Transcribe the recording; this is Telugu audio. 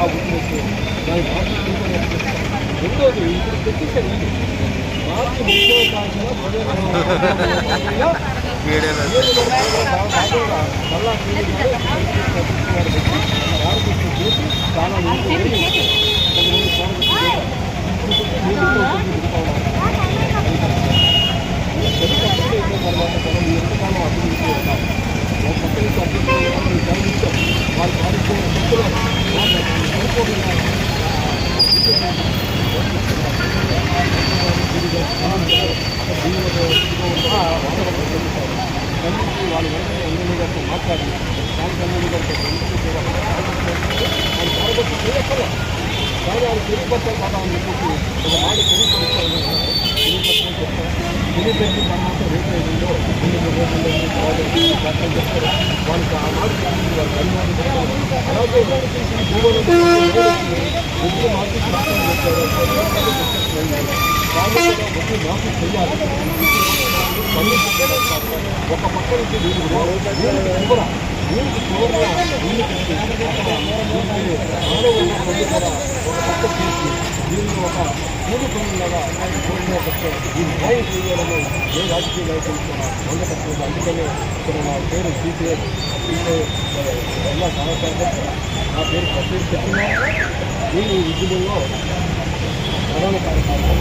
ఉద్దేశం దాని మార్పు రెండోది ఇప్పుడు పెట్టేసారు మార్పు ముఖ్య చాలా వాళ్ళు వెంటనే ఎమ్మెల్యే గారితో మాట్లాడి దానికి ఎమ్మెల్యే గారితో కానీ అది తెలియపరచాలి కదా అని చెప్పేసి ఒక మాట తెలియపరుస్తాను తెలియపెట్టి తర్వాత రేపు అయిందో 9 రోజుల్లో చెప్తారు వాళ్ళకి ఆ మాట వాళ్ళకి అభిమానం అలాగే వడ్డీ మార్పు వడ్డీ మార్పు చేయాలి ఒక పక్క నుంచి నీళ్ళకి చివరిగా నీళ్ళు పెట్టి ఒక పక్క తీసి దీన్ని ఒక మూడు పనులాగా దీన్ని న్యాయం చేయాలని ఏ రాజకీయ నాయకులు వందపడుతుంది అందుకనే ఇక్కడ నా పేరు సిపిఐ ఎలా చాలా నా పేరు ప్రత్యేక చెప్తున్నాను నేను ఈ ఉద్యమంలో ప్రధాన కార్యక్రమం